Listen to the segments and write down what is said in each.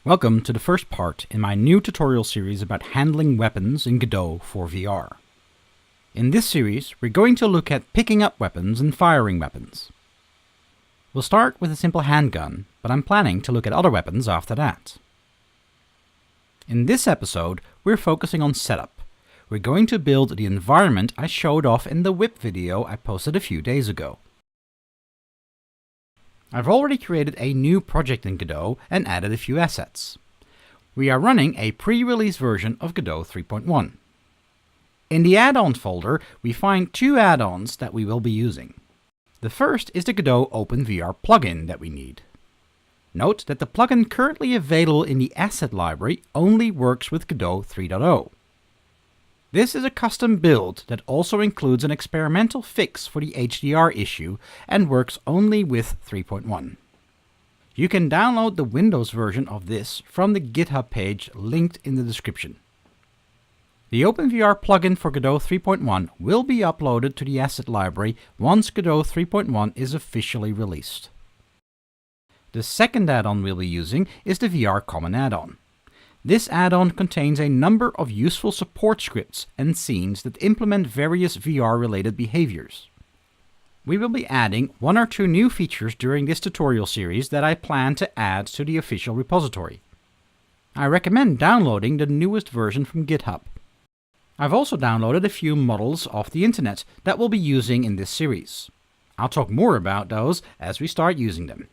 Welcome to the first part in my new tutorial series about handling weapons in Godot for VR. In this series, we're going to look at picking up weapons and firing weapons. We'll start with a simple handgun, but I'm planning to look at other weapons after that. In this episode, we're focusing on setup. We're going to build the environment I showed off in the whip video I posted a few days ago. I've already created a new project in Godot and added a few assets. We are running a pre-release version of Godot 3.1. In the add-ons folder, we find two add-ons that we will be using. The first is the Godot OpenVR plugin that we need. Note that the plugin currently available in the asset library only works with Godot 3.0. This is a custom build that also includes an experimental fix for the HDR issue and works only with 3.1. You can download the Windows version of this from the GitHub page linked in the description. The OpenVR plugin for Godot 3.1 will be uploaded to the asset library once Godot 3.1 is officially released. The second add-on we'll be using is the VR Common add-on. This add-on contains a number of useful support scripts and scenes that implement various VR-related behaviors. We will be adding one or two new features during this tutorial series that I plan to add to the official repository. I recommend downloading the newest version from GitHub. I've also downloaded a few models off the internet that we'll be using in this series. I'll talk more about those as we start using them.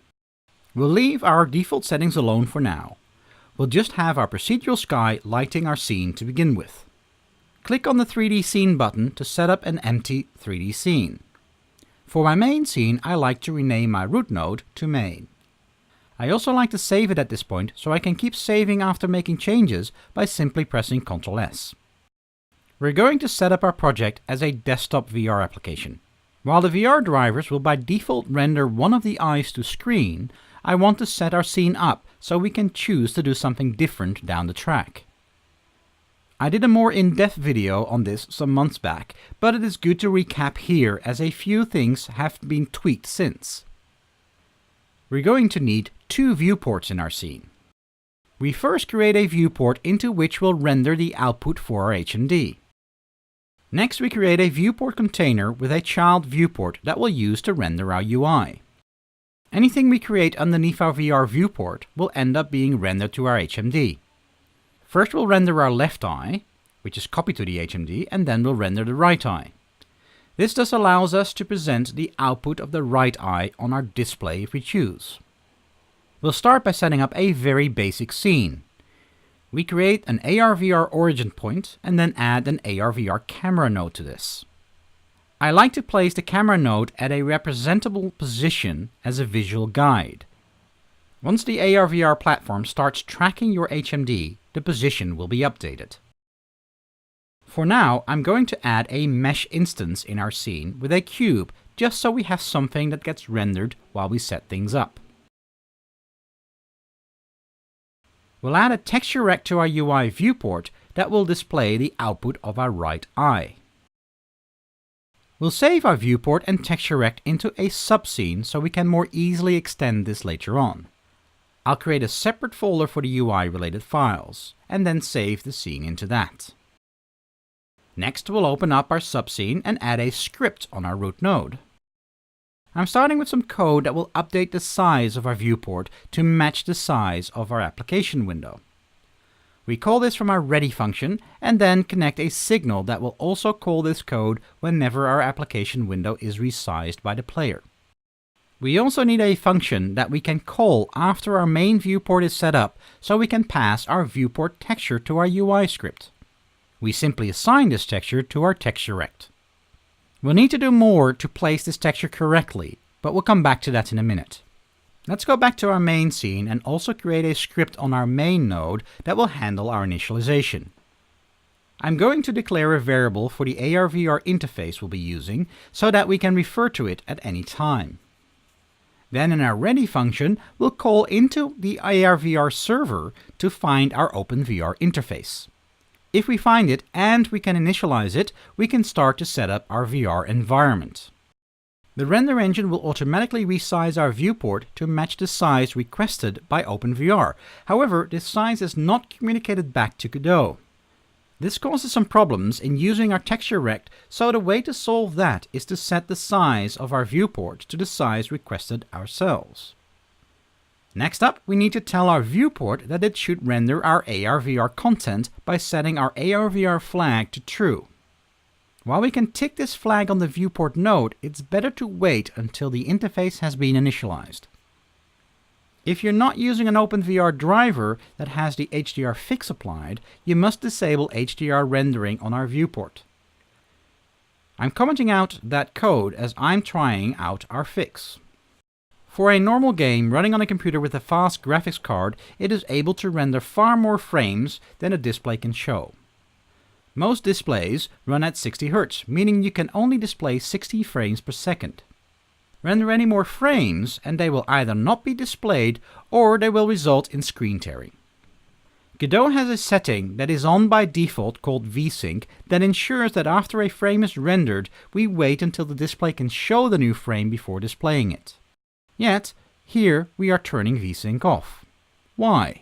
We'll leave our default settings alone for now. We'll just have our procedural sky lighting our scene to begin with. Click on the 3D scene button to set up an empty 3D scene. For my main scene, I like to rename my root node to main. I also like to save it at this point so I can keep saving after making changes by simply pressing Ctrl S. We're going to set up our project as a desktop VR application. While the VR drivers will by default render one of the eyes to screen, I want to set our scene up so we can choose to do something different down the track. I did a more in-depth video on this some months back, but it is good to recap here as a few things have been tweaked since. We're going to need two viewports in our scene. We first create a viewport into which we'll render the output for our HMD. Next, we create a viewport container with a child viewport that we'll use to render our UI. Anything we create underneath our VR viewport will end up being rendered to our HMD. First we'll render our left eye, which is copied to the HMD, and then we'll render the right eye. This thus allows us to present the output of the right eye on our display if we choose. We'll start by setting up a very basic scene. We create an AR/VR origin point and then add an AR/VR camera node to this. I like to place the camera node at a representable position as a visual guide. Once the AR/VR platform starts tracking your HMD, the position will be updated. For now, I'm going to add a mesh instance in our scene with a cube, just so we have something that gets rendered while we set things up. We'll add a texture rect to our UI viewport that will display the output of our right eye. We'll save our viewport and texture rect into a subscene so we can more easily extend this later on. I'll create a separate folder for the UI related files, and then save the scene into that. Next, we'll open up our subscene and add a script on our root node. I'm starting with some code that will update the size of our viewport to match the size of our application window. We call this from our ready function and then connect a signal that will also call this code whenever our application window is resized by the player. We also need a function that we can call after our main viewport is set up so we can pass our viewport texture to our UI script. We simply assign this texture to our texture rect. We'll need to do more to place this texture correctly, but we'll come back to that in a minute. Let's go back to our main scene and also create a script on our main node that will handle our initialization. I'm going to declare a variable for the AR/VR interface we'll be using so that we can refer to it at any time. Then in our ready function, we'll call into the AR/VR server to find our OpenVR interface. If we find it and we can initialize it, we can start to set up our VR environment. The render engine will automatically resize our viewport to match the size requested by OpenVR. However, this size is not communicated back to Godot. This causes some problems in using our texture rect, so the way to solve that is to set the size of our viewport to the size requested ourselves. Next up, we need to tell our viewport that it should render our AR/VR content by setting our AR/VR flag to true. While we can tick this flag on the viewport node, it's better to wait until the interface has been initialized. If you're not using an OpenVR driver that has the HDR fix applied, you must disable HDR rendering on our viewport. I'm commenting out that code as I'm trying out our fix. For a normal game running on a computer with a fast graphics card, it is able to render far more frames than a display can show. Most displays run at 60 Hz, meaning you can only display 60 frames per second. Render any more frames and they will either not be displayed or they will result in screen tearing. Godot has a setting that is on by default called VSync that ensures that after a frame is rendered, we wait until the display can show the new frame before displaying it. Yet, here we are turning VSync off. Why?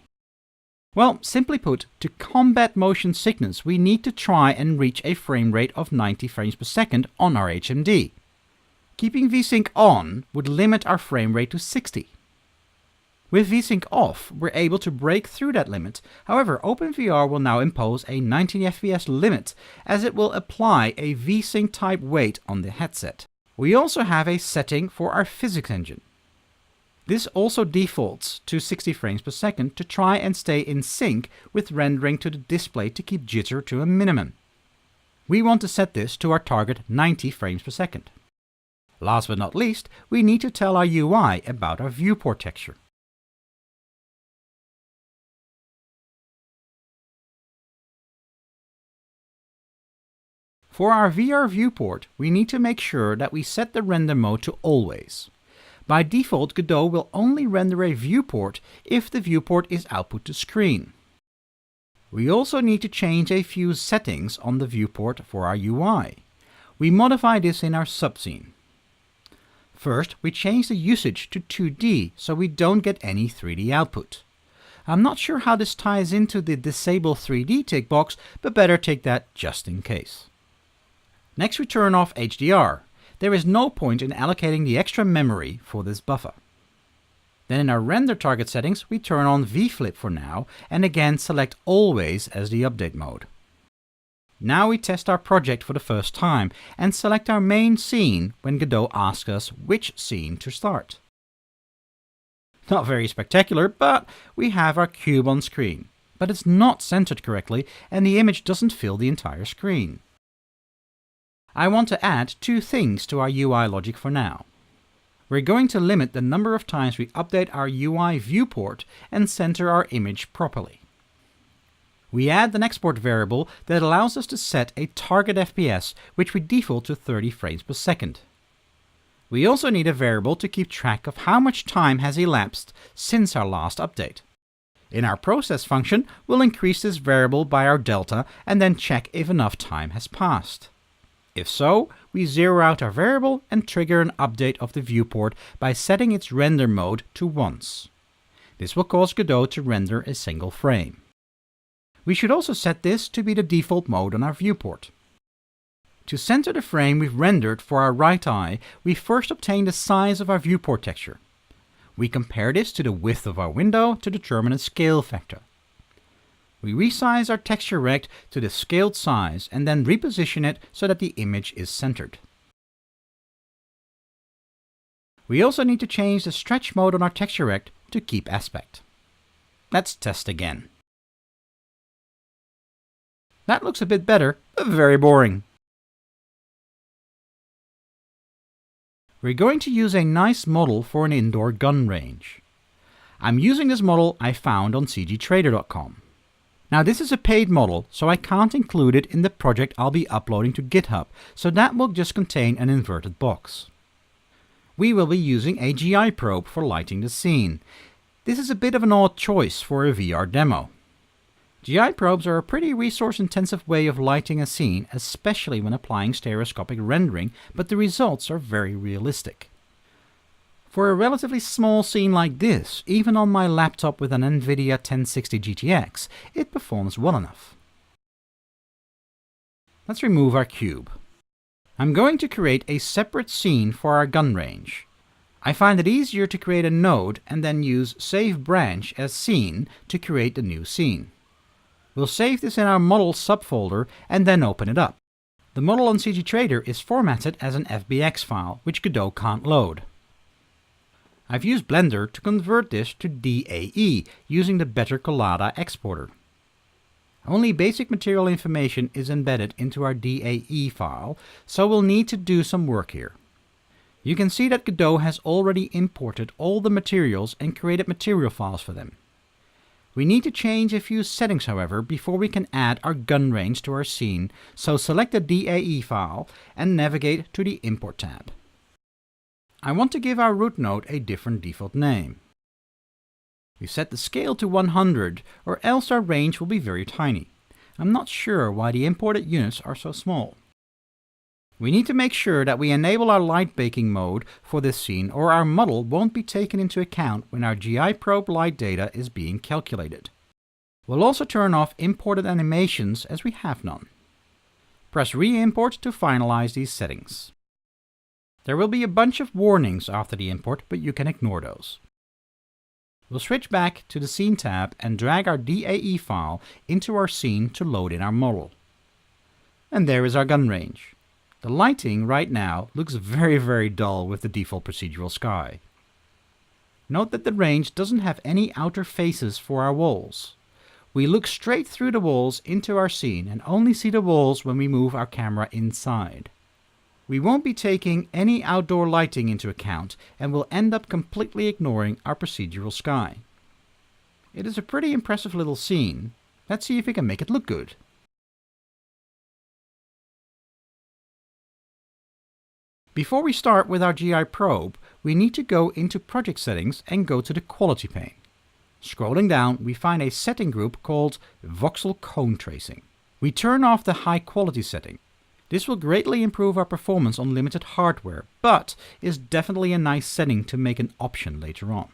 Well, simply put, to combat motion sickness, we need to try and reach a frame rate of 90 frames per second on our HMD. Keeping VSync on would limit our frame rate to 60. With VSync off, we're able to break through that limit. However, OpenVR will now impose a 90 FPS limit, as it will apply a VSync type weight on the headset. We also have a setting for our physics engine. This also defaults to 60 frames per second to try and stay in sync with rendering to the display to keep jitter to a minimum. We want to set this to our target 90 frames per second. Last but not least, we need to tell our UI about our viewport texture. For our VR viewport, we need to make sure that we set the render mode to always. By default, Godot will only render a viewport if the viewport is output to screen. We also need to change a few settings on the viewport for our UI. We modify this in our subscene. First, we change the usage to 2D so we don't get any 3D output. I'm not sure how this ties into the disable 3D tick box, but better take that just in case. Next, we turn off HDR. There is no point in allocating the extra memory for this buffer. Then in our render target settings, we turn on V-flip for now, and again select always as the update mode. Now we test our project for the first time, and select our main scene when Godot asks us which scene to start. Not very spectacular, but we have our cube on screen. But it's not centered correctly, and the image doesn't fill the entire screen. I want to add two things to our UI logic for now. We're going to limit the number of times we update our UI viewport and center our image properly. We add an export variable that allows us to set a target FPS, which we default to 30 frames per second. We also need a variable to keep track of how much time has elapsed since our last update. In our process function, we'll increase this variable by our delta and then check if enough time has passed. If so, we zero out our variable and trigger an update of the viewport by setting its render mode to once. This will cause Godot to render a single frame. We should also set this to be the default mode on our viewport. To center the frame we've rendered for our right eye, we first obtain the size of our viewport texture. We compare this to the width of our window to determine a scale factor. We resize our texture rect to the scaled size and then reposition it so that the image is centered. We also need to change the stretch mode on our texture rect to keep aspect. Let's test again. That looks a bit better, but very boring. We're going to use a nice model for an indoor gun range. I'm using this model I found on cgtrader.com. Now this is a paid model, so I can't include it in the project I'll be uploading to GitHub, so that will just contain an inverted box. We will be using a GIProbe for lighting the scene. This is a bit of an odd choice for a VR demo. GIProbes are a pretty resource-intensive way of lighting a scene, especially when applying stereoscopic rendering, but the results are very realistic. For a relatively small scene like this, even on my laptop with an NVIDIA 1060 GTX, it performs well enough. Let's remove our cube. I'm going to create a separate scene for our gun range. I find it easier to create a node and then use Save Branch as Scene to create the new scene. We'll save this in our Model subfolder and then open it up. The model on CGTrader is formatted as an FBX file, which Godot can't load. I've used Blender to convert this to DAE using the Better Collada exporter. Only basic material information is embedded into our DAE file, so we'll need to do some work here. You can see that Godot has already imported all the materials and created material files for them. We need to change a few settings, however, before we can add our gun range to our scene, so select the DAE file and navigate to the Import tab. I want to give our root node a different default name. We set the scale to 100, or else our range will be very tiny. I'm not sure why the imported units are so small. We need to make sure that we enable our light baking mode for this scene, or our model won't be taken into account when our GIProbe light data is being calculated. We'll also turn off imported animations as we have none. Press Re-import to finalize these settings. There will be a bunch of warnings after the import, but you can ignore those. We'll switch back to the Scene tab and drag our DAE file into our scene to load in our model. And there is our gun range. The lighting right now looks very dull with the default procedural sky. Note that the range doesn't have any outer faces for our walls. We look straight through the walls into our scene and only see the walls when we move our camera inside. We won't be taking any outdoor lighting into account and will end up completely ignoring our procedural sky. It is a pretty impressive little scene. Let's see if we can make it look good. Before we start with our GIProbe, we need to go into Project Settings and go to the Quality pane. Scrolling down, we find a setting group called Voxel Cone Tracing. We turn off the High Quality setting. This will greatly improve our performance on limited hardware, but is definitely a nice setting to make an option later on.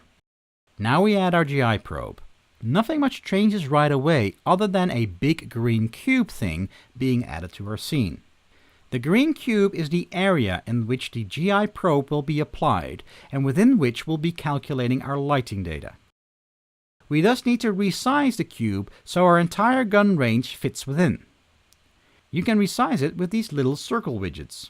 Now we add our GIProbe. Nothing much changes right away other than a big green cube thing being added to our scene. The green cube is the area in which the GIProbe will be applied and within which we'll be calculating our lighting data. We thus need to resize the cube so our entire gun range fits within. You can resize it with these little circle widgets.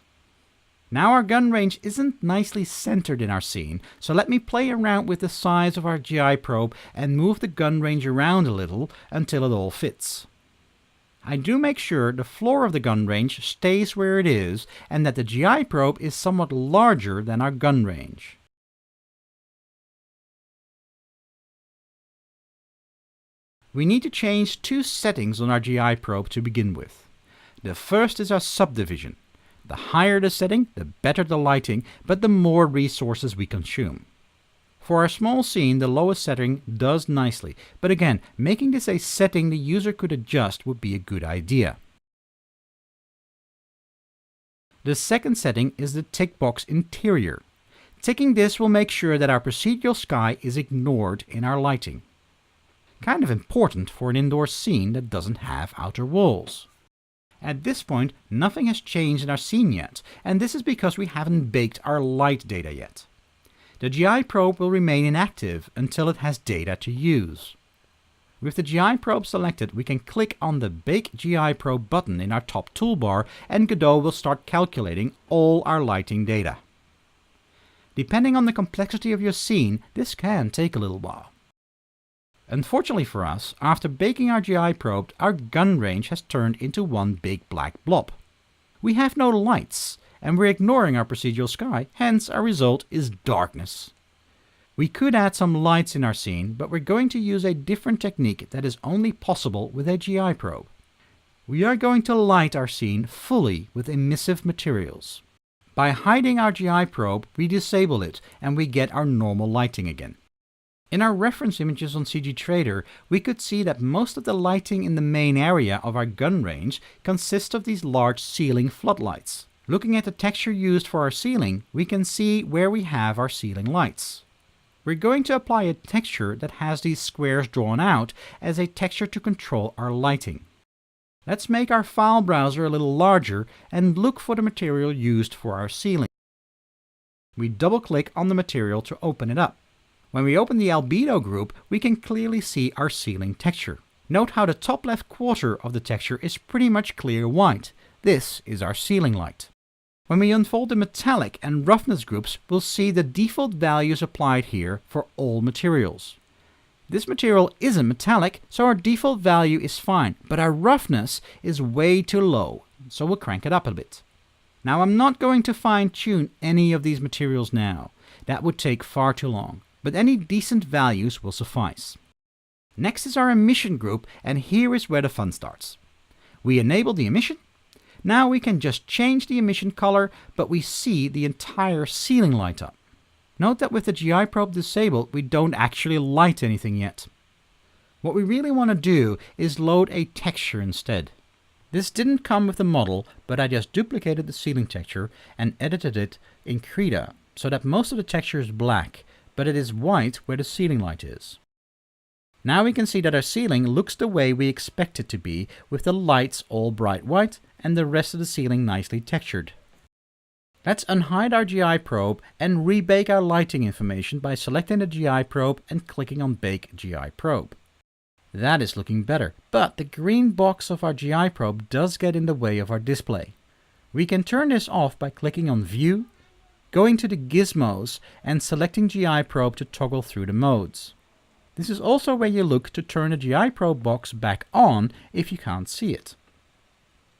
Now our gun range isn't nicely centered in our scene, so let me play around with the size of our GIProbe and move the gun range around a little until it all fits. I do make sure the floor of the gun range stays where it is and that the GIProbe is somewhat larger than our gun range. We need to change two settings on our GIProbe to begin with. The first is our subdivision. The higher the setting, the better the lighting, but the more resources we consume. For our small scene, the lowest setting does nicely, but again, making this a setting the user could adjust would be a good idea. The second setting is the tick box interior. Ticking this will make sure that our procedural sky is ignored in our lighting. Kind of important for an indoor scene that doesn't have outer walls. At this point, nothing has changed in our scene yet, and this is because we haven't baked our light data yet. The GIProbe will remain inactive until it has data to use. With the GIProbe selected, we can click on the Bake GIProbe button in our top toolbar and Godot will start calculating all our lighting data. Depending on the complexity of your scene, this can take a little while. Unfortunately for us, after baking our GIProbe, our gun range has turned into one big black blob. We have no lights, and we're ignoring our procedural sky, hence our result is darkness. We could add some lights in our scene, but we're going to use a different technique that is only possible with a GIProbe. We are going to light our scene fully with emissive materials. By hiding our GIProbe, we disable it and we get our normal lighting again. In our reference images on CG Trader, we could see that most of the lighting in the main area of our gun range consists of these large ceiling floodlights. Looking at the texture used for our ceiling, we can see where we have our ceiling lights. We're going to apply a texture that has these squares drawn out as a texture to control our lighting. Let's make our file browser a little larger and look for the material used for our ceiling. We double-click on the material to open it up. When we open the albedo group, we can clearly see our ceiling texture. Note how the top left quarter of the texture is pretty much clear white. This is our ceiling light. When we unfold the metallic and roughness groups, we'll see the default values applied here for all materials. This material isn't metallic, so our default value is fine, but our roughness is way too low, so we'll crank it up a bit. Now I'm not going to fine-tune any of these materials now. That would take far too long, but any decent values will suffice. Next is our emission group, and here is where the fun starts. We enable the emission. Now we can just change the emission color, but we see the entire ceiling light up. Note that with the GIProbe disabled, we don't actually light anything yet. What we really want to do is load a texture instead. This didn't come with the model, but I just duplicated the ceiling texture and edited it in Krita so that most of the texture is black, but it is white where the ceiling light is. Now we can see that our ceiling looks the way we expect it to be, with the lights all bright white and the rest of the ceiling nicely textured. Let's unhide our GIProbe and rebake our lighting information by selecting the GIProbe and clicking on Bake GIProbe. That is looking better, but the green box of our GIProbe does get in the way of our display. We can turn this off by clicking on View, going to the gizmos and selecting GIProbe to toggle through the modes. This is also where you look to turn the GIProbe box back on if you can't see it.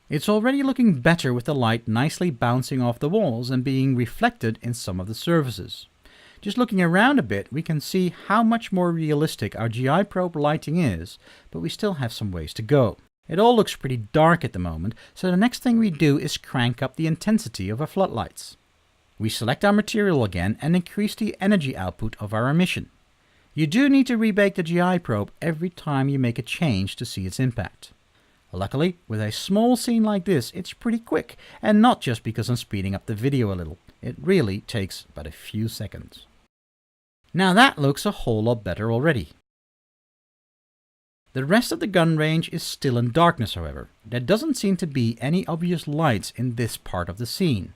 It's already looking better with the light nicely bouncing off the walls and being reflected in some of the surfaces. Just looking around a bit, we can see how much more realistic our GIProbe lighting is, but we still have some ways to go. It all looks pretty dark at the moment, so the next thing we do is crank up the intensity of our floodlights. We select our material again and increase the energy output of our emission. You do need to rebake the GIProbe every time you make a change to see its impact. Luckily, with a small scene like this, it's pretty quick, and not just because I'm speeding up the video a little. It really takes but a few seconds. Now that looks a whole lot better already. The rest of the gun range is still in darkness, however. There doesn't seem to be any obvious lights in this part of the scene.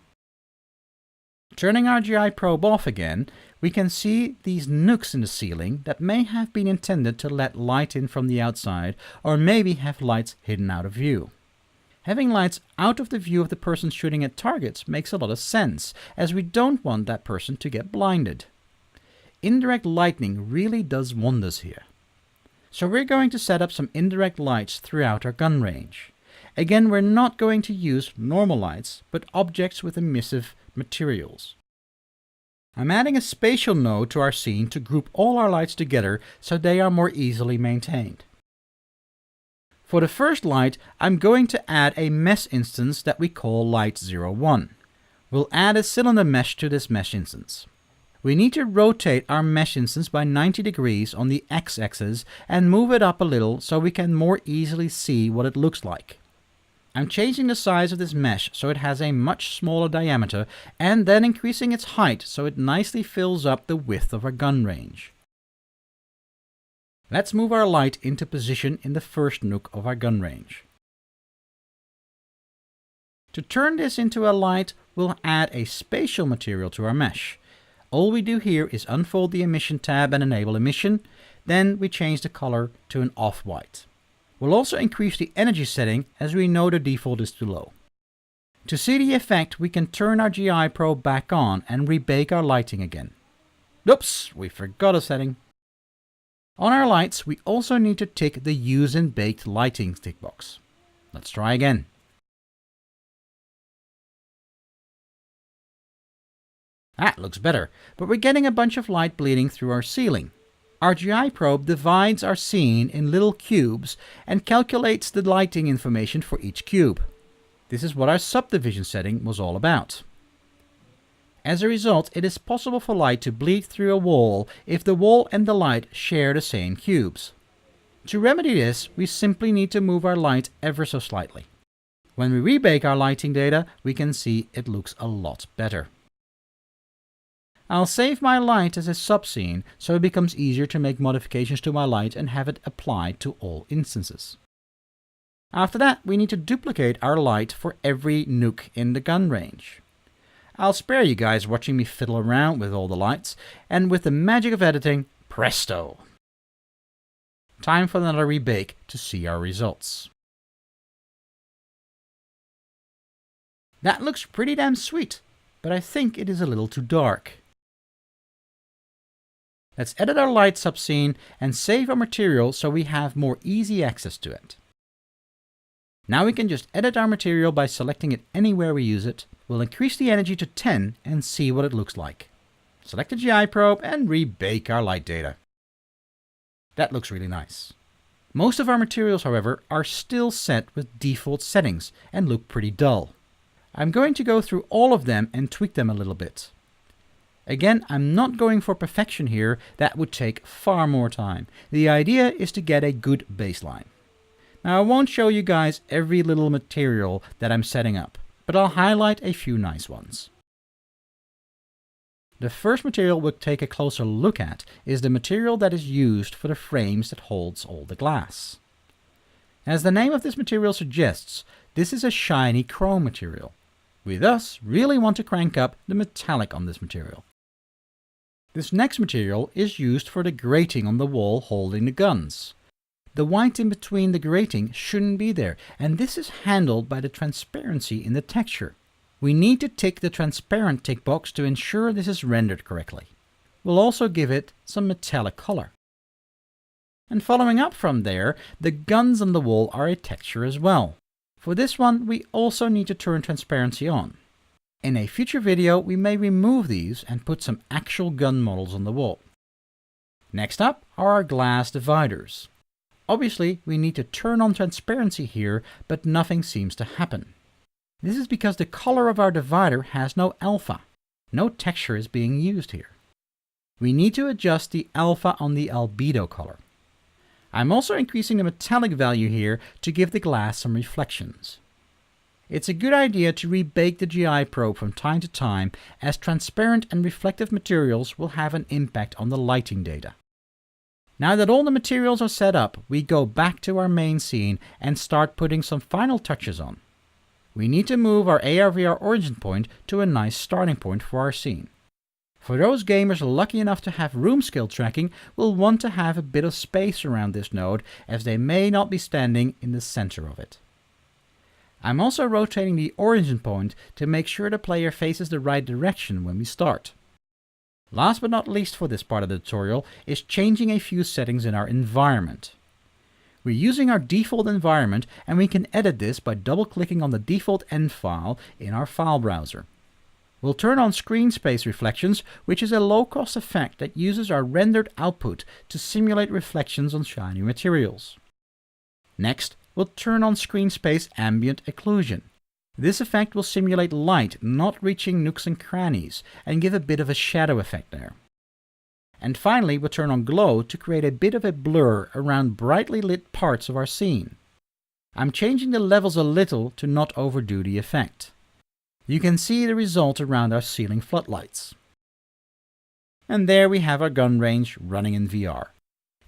Turning our GIProbe off again, we can see these nooks in the ceiling that may have been intended to let light in from the outside, or maybe have lights hidden out of view. Having lights out of the view of the person shooting at targets makes a lot of sense, as we don't want that person to get blinded. Indirect lighting really does wonders here. So we're going to set up some indirect lights throughout our gun range. Again, we're not going to use normal lights, but objects with emissive materials. I'm adding a spatial node to our scene to group all our lights together so they are more easily maintained. For the first light, I'm going to add a mesh instance that we call Light01. We'll add a cylinder mesh to this mesh instance. We need to rotate our mesh instance by 90 degrees on the x-axis and move it up a little so we can more easily see what it looks like. I'm changing the size of this mesh so it has a much smaller diameter, and then increasing its height so it nicely fills up the width of our gun range. Let's move our light into position in the first nook of our gun range. To turn this into a light, we'll add a spatial material to our mesh. All we do here is unfold the emission tab and enable emission, then we change the color to an off-white. We'll also increase the energy setting, as we know the default is too low. To see the effect, we can turn our GIProbe back on and rebake our lighting again. Oops, we forgot a setting. On our lights, we also need to tick the Use in Baked Lighting tick box. Let's try again. That looks better, but we're getting a bunch of light bleeding through our ceiling. Our GIProbe divides our scene in little cubes and calculates the lighting information for each cube. This is what our subdivision setting was all about. As a result, it is possible for light to bleed through a wall if the wall and the light share the same cubes. To remedy this, we simply need to move our light ever so slightly. When we rebake our lighting data, we can see it looks a lot better. I'll save my light as a subscene so it becomes easier to make modifications to my light and have it applied to all instances. After that, we need to duplicate our light for every nook in the gun range. I'll spare you guys watching me fiddle around with all the lights, and with the magic of editing, presto! Time for another rebake to see our results. That looks pretty damn sweet, but I think it is a little too dark. Let's edit our light subscene and save our material so we have more easy access to it. Now we can just edit our material by selecting it anywhere we use it. We'll increase the energy to 10 and see what it looks like. Select the GIProbe and rebake our light data. That looks really nice. Most of our materials, however, are still set with default settings and look pretty dull. I'm going to go through all of them and tweak them a little bit. Again, I'm not going for perfection here, that would take far more time. The idea is to get a good baseline. Now I won't show you guys every little material that I'm setting up, but I'll highlight a few nice ones. The first material we'll take a closer look at is the material that is used for the frames that holds all the glass. As the name of this material suggests, this is a shiny chrome material. We thus really want to crank up the metallic on this material. This next material is used for the grating on the wall holding the guns. The white in between the grating shouldn't be there, and this is handled by the transparency in the texture. We need to tick the transparent tick box to ensure this is rendered correctly. We'll also give it some metallic color. And following up from there, the guns on the wall are a texture as well. For this one, we also need to turn transparency on. In a future video, we may remove these and put some actual gun models on the wall. Next up are our glass dividers. Obviously, we need to turn on transparency here, but nothing seems to happen. This is because the color of our divider has no alpha. No texture is being used here. We need to adjust the alpha on the albedo color. I'm also increasing the metallic value here to give the glass some reflections. It's a good idea to rebake the GIProbe from time to time, as transparent and reflective materials will have an impact on the lighting data. Now that all the materials are set up, we go back to our main scene and start putting some final touches on. We need to move our AR/VR origin point to a nice starting point for our scene. For those gamers lucky enough to have room scale tracking, we'll want to have a bit of space around this node, as they may not be standing in the center of it. I'm also rotating the origin point to make sure the player faces the right direction when we start. Last but not least for this part of the tutorial is changing a few settings in our environment. We're using our default environment, and we can edit this by double-clicking on the default end file in our file browser. We'll turn on screen space reflections, which is a low-cost effect that uses our rendered output to simulate reflections on shiny materials. Next, we'll turn on screen space ambient occlusion. This effect will simulate light not reaching nooks and crannies and give a bit of a shadow effect there. And finally, we'll turn on glow to create a bit of a blur around brightly lit parts of our scene. I'm changing the levels a little to not overdo the effect. You can see the result around our ceiling floodlights. And there we have our gun range running in VR.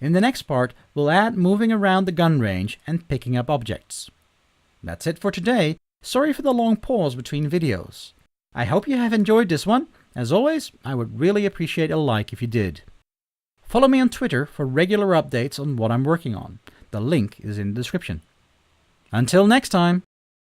In the next part, we'll add moving around the gun range and picking up objects. That's it for today. Sorry for the long pause between videos. I hope you have enjoyed this one. As always, I would really appreciate a like if you did. Follow me on Twitter for regular updates on what I'm working on. The link is in the description. Until next time!